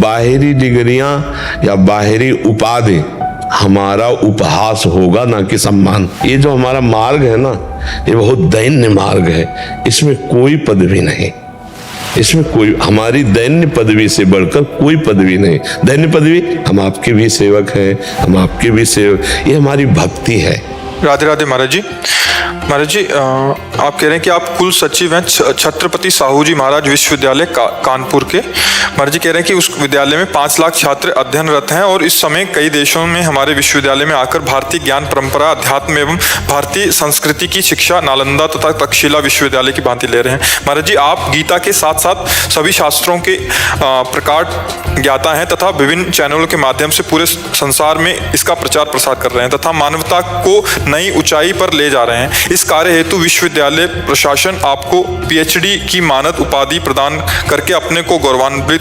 बाहरी डिग्रियां या बाहरी उपाधि हमारा उपहास होगा ना कि सम्मान। ये जो हमारा मार्ग है ना, ये बहुत दैन्य मार्ग है। इसमें कोई पदवी नहीं, इसमें कोई, हमारी दैन्य पदवी से बढ़कर कोई पदवी नहीं। दैन्य पदवी, हम आपके भी सेवक हैं, हम आपके भी सेवक, ये हमारी भक्ति है। राधे राधे महाराज जी। महाराज जी, आप कह रहे हैं कि आप कुल सचिव हैं छत्रपति साहू जी महाराज विश्वविद्यालय कानपुर के। महाराज जी कह रहे हैं कि उस विद्यालय में 5 लाख छात्र अध्ययनरत हैं और इस समय कई देशों में हमारे विश्वविद्यालय में आकर भारतीय ज्ञान परंपरा, अध्यात्म एवं भारतीय संस्कृति की शिक्षा नालंदा तथा तक्षशिला विश्वविद्यालय की भांति ले रहे हैं। महाराज जी, आप गीता के साथ साथ सभी शास्त्रों के प्रकार ज्ञाता हैं तथा विभिन्न चैनलों के माध्यम से पूरे संसार में इसका प्रचार प्रसार कर रहे हैं तथा मानवता को नई ऊंचाई पर ले जा रहे हैं। इस कार्य हेतु विश्वविद्यालय प्रशासन आपको पीएचडी की मानद उपाधि प्रदान करके अपने को गौरवान्वित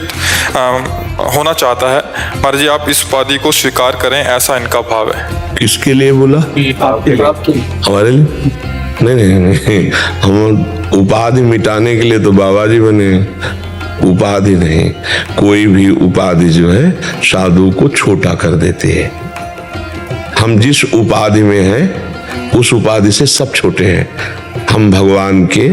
होना चाहता है। महाराज जी, आप इस उपाधि को स्वीकार करें, ऐसा इनका भाव है। किसके लिए बोला? हमारे लिए? नहीं, हम उपाधि मिटाने के लिए तो बाबा जी बने, उपाधि नहीं। कोई भी उपाधि जो है साधु को छोटा कर देती है। हम जिस उपाधि में हैं उस उपाधि से सब छोटे हैं। हम भगवान के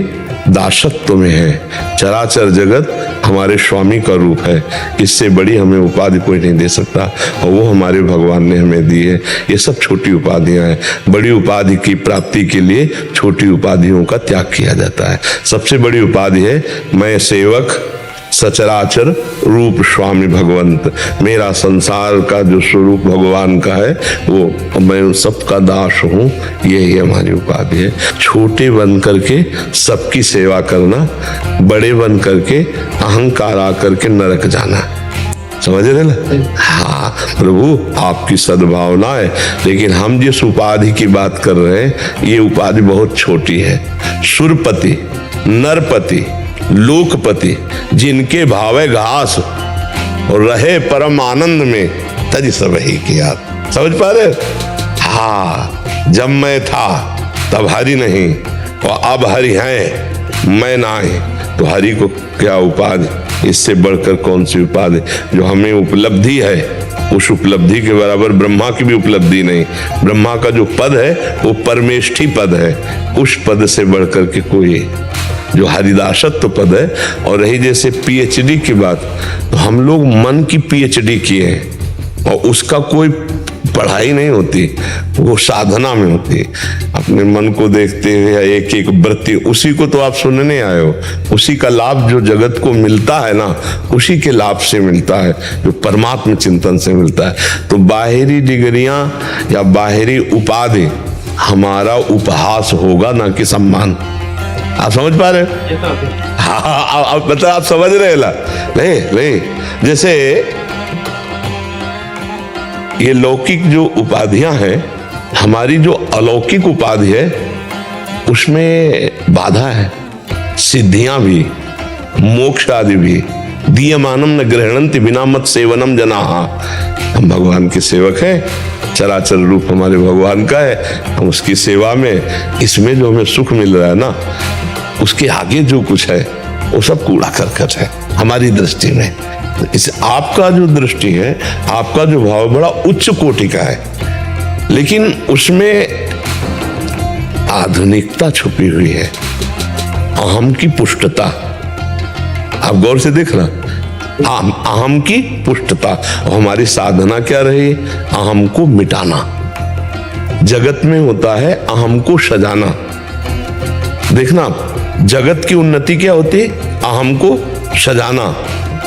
दासत्व में हैं। चराचर जगत हमारे स्वामी का रूप है। इससे बड़ी हमें उपाधि कोई नहीं दे सकता और वो हमारे भगवान ने हमें दी है। ये सब छोटी उपाधियां हैं। बड़ी उपाधि की प्राप्ति के लिए छोटी उपाधियों का त्याग किया जाता है। सबसे बड़ी उपाधि है मैं सेवक सचराचर रूप स्वामी भगवंत। मेरा संसार का जो स्वरूप भगवान का है वो मैं सबका दास हूँ, यही हमारी उपाधि है। छोटे बन करके सबकी सेवा करना, बड़े बन करके अहंकार आकर के नरक जाना। समझ रहे ना? हाँ प्रभु, आपकी सद्भावना है, लेकिन हम जिस उपाधि की बात कर रहे हैं ये उपाधि बहुत छोटी है। सुरपति, नरपति, लोकपति, जिनके भावे घास और रहे परम आनंद में तज सब ही किया। समझ पा रहे? हाँ, जब मैं था तब हरि नहीं और अब हरि है, मैं नहीं, तो हरि को क्या उपाधि? इससे बढ़कर कौन सी उपाधि? जो हमें उपलब्धि है उस उपलब्धि के बराबर ब्रह्मा की भी उपलब्धि नहीं। ब्रह्मा का जो पद है वो परमेष्ठी पद है, उस पद से बढ़कर के कोई जो हरिदासत्व पद है। और रही जैसे पीएचडी की बात, तो हम लोग मन की पीएचडी किए हैं और उसका कोई पढ़ाई नहीं होती, वो साधना में होती। अपने मन को देखते हुए एक एक वृत्ति, उसी को तो आप सुनने आए हो। उसी का लाभ जो जगत को मिलता है ना, उसी के लाभ से मिलता है, जो परमात्म चिंतन से मिलता है। तो बाहरी डिग्रियां या बाहरी उपाधि हमारा उपहास होगा ना कि सम्मान। आप समझ पा रहे? हाँ, मतलब आप समझ रहे ला? नहीं, जैसे ये लौकिक जो उपाधियां हैं, हमारी जो अलौकिक उपाधि है उसमें बाधा है। सिद्धियां भी, मोक्ष आदि भी। दीयमानम न ग्रहणंति बिना मत सेवनम जनाहा। हम भगवान के सेवक हैं, चराचर रूप हमारे भगवान का है, हम उसकी सेवा में, इसमें जो हमें सुख मिल रहा है ना, उसके आगे जो कुछ है वो सब कूड़ा करकट है हमारी दृष्टि में। इस आपका जो दृष्टि है, आपका जो भाव बड़ा उच्च कोटि का है, लेकिन उसमें आधुनिकता छुपी हुई है, अहम की पुष्टता। आप गौर से देख रहे, अहम की पुष्टता। और हमारी साधना क्या रही? अहम को मिटाना। जगत में होता है अहम को सजाना। देखना, जगत की उन्नति क्या होती? अहम को सजाना।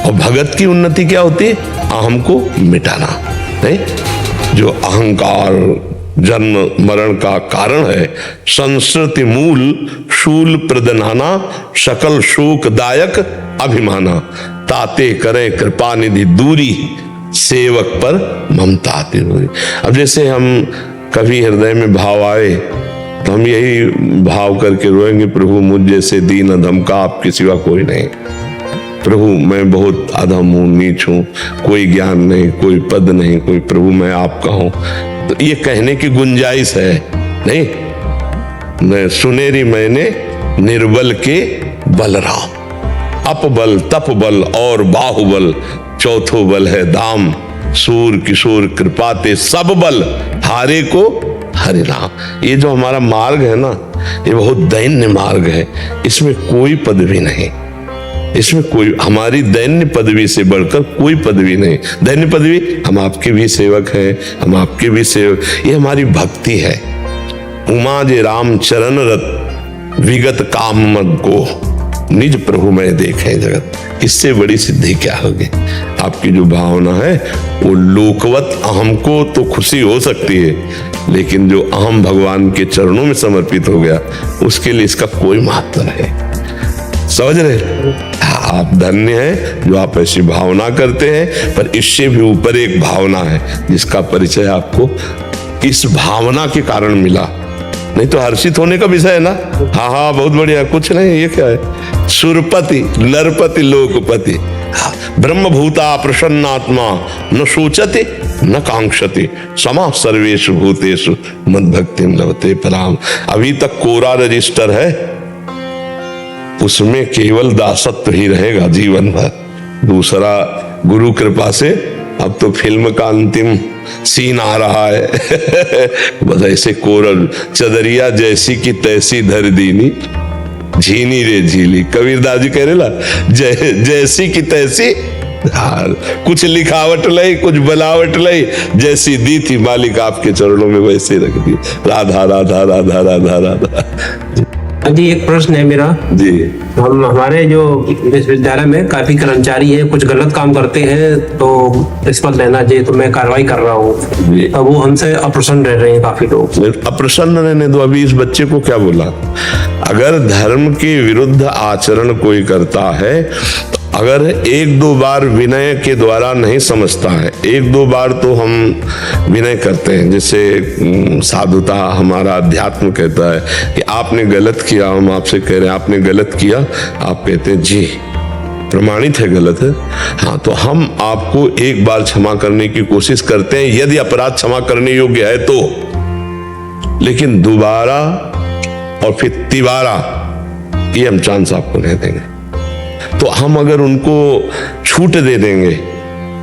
और भगत की उन्नति क्या होती? अहम को मिटाना। नहीं, जो अहंकार जन्म मरण का कारण है, संस्कृति मूल शूल प्रदनाना, सकल शोकदायक अभिमाना, ताते करे कृपा निधि दूरी, सेवक पर ममता तिरूरी। अब जैसे हम कभी हृदय में भाव आए तो हम यही भाव करके रोएंगे, प्रभु मुझ जैसे दीन अधम का आपके सिवा कोई नहीं। प्रभु मैं बहुत अधम हूँ, नीच हूँ, कोई ज्ञान नहीं, कोई पद नहीं, कोई प्रभु मैं आपका हूँ। तो ये कहने की गुंजाइश है नहीं? मैं सुनेरी मैंने निर्बल के बलराम, अपबल तपबल और बाहुबल, चौथो बल है दाम, सूर किशोर कृपाते सब बल हारे को हरि राम। ये जो हमारा मार्ग है ना, ये बहुत दैन्य मार्ग है। इसमें कोई पदवी नहीं, इसमें कोई, हमारी दैन्य पदवी से बढ़कर कोई पदवी नहीं। दैन्य पदवी, हम आपके भी सेवक हैं, हम आपके भी सेवक, ये हमारी भक्ति है। उमा जे राम चरण रत विगत काम मग को निज प्रभु में देखें जगत। इससे बड़ी सिद्धि क्या होगी? आपकी जो भावना है वो लोकवत अहम को तो खुशी हो सकती है, लेकिन जो अहम भगवान के चरणों में समर्पित हो गया उसके लिए इसका कोई महत्व नहीं। समझ रहे? आप धन्य हैं जो आप ऐसी भावना करते हैं, पर इससे भी ऊपर एक भावना है जिसका परिचय आपको इस भावना के कारण मिला। नहीं तो हर्षित होने का विषय है ना। हाँ हाँ बहुत बढ़िया, कुछ नहीं। ये क्या है? सुरपति नरपति लोकपति, ब्रह्मभूता प्रसन्नात्मा न सोचते न कांक्षते समा सर्वेषु भूतेषु मद्भक्तिं लभते पराम। अभी तक कोरा रजिस्टर है, उसमें केवल दासत्व ही रहेगा जीवन भर। दूसरा, गुरु कृपा से अब तो फिल्म का अंतिम सीन आ रहा है। बस ऐसे कोरल चदरिया जैसी की तैसी धर दीनी झीनी रे झीली। कबीरदास जी कह रहे ना, जैसी की तैसी धार, कुछ लिखावट लई कुछ बनावट लई, जैसी दी थी मालिक आपके चरणों में वैसे रख दी। राधा राधा राधा राधा राधा। जी एक प्रश्न है मेरा जी। हम हमारे जो विश्वविद्यालय में काफी कर्मचारी हैं, कुछ गलत काम करते हैं तो रिश्वत लेना चाहिए, तो मैं कार्रवाई कर रहा हूँ। अब वो हमसे अप्रसन्न रह रहे हैं काफी लोग। अप्रसन्न रहने दो। अभी इस बच्चे को क्या बोला? अगर धर्म के विरुद्ध आचरण कोई करता है, अगर एक दो बार विनय के द्वारा नहीं समझता है, एक दो बार तो हम विनय करते हैं, जैसे साधुता हमारा अध्यात्म कहता है कि आपने गलत किया, हम आपसे कह रहे हैं आपने गलत किया, आप कहते हैं जी प्रमाणित है गलत है, हाँ तो हम आपको एक बार क्षमा करने की कोशिश करते हैं यदि अपराध क्षमा करने योग्य है तो, लेकिन दोबारा और फिर तिबारा ये हम चांस आपको नहीं देंगे। तो हम अगर उनको छूट दे देंगे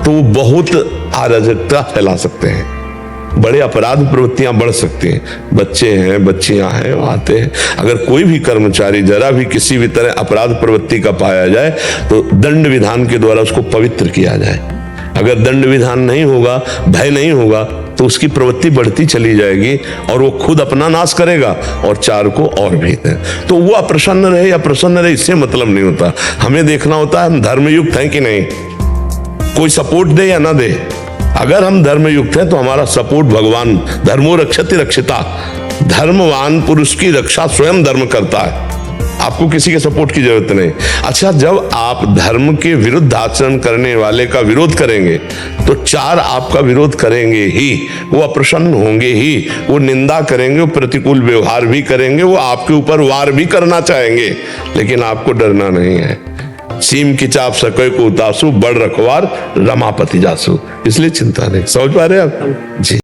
तो वो बहुत अराजकता फैला सकते हैं, बड़े अपराध प्रवृत्तियां बढ़ सकती हैं। बच्चे हैं, बच्चियां हैं, आते हैं। अगर कोई भी कर्मचारी जरा भी किसी भी तरह अपराध प्रवृत्ति का पाया जाए तो दंड विधान के द्वारा उसको पवित्र किया जाए। अगर दंड विधान नहीं होगा, भय नहीं होगा, तो उसकी प्रवृत्ति बढ़ती चली जाएगी और वो खुद अपना नाश करेगा और चार को और भी है। तो वो अप्रसन्न रहे या प्रसन्न रहे इससे मतलब नहीं होता। हमें देखना होता है हम धर्मयुक्त हैं कि नहीं, कोई सपोर्ट दे या ना दे। अगर हम धर्मयुक्त हैं तो हमारा सपोर्ट भगवान, धर्मो रक्षति रक्षिता, धर्मवान पुरुष की रक्षा स्वयं धर्म करता है, आपको किसी के सपोर्ट की जरूरत नहीं। अच्छा, जब आप धर्म के विरुद्ध आचरण करने वाले का विरोध करेंगे तो चार आपका विरोध करेंगे ही, वो अप्रसन्न होंगे ही, वो निंदा करेंगे, वो प्रतिकूल व्यवहार भी करेंगे, वो आपके ऊपर वार भी करना चाहेंगे, लेकिन आपको डरना नहीं है। सीम की चाप सके को उतासु, बड़ रखवार रमापति जासु, इसलिए चिंता नहीं। समझ पा रहे हैं आप जी?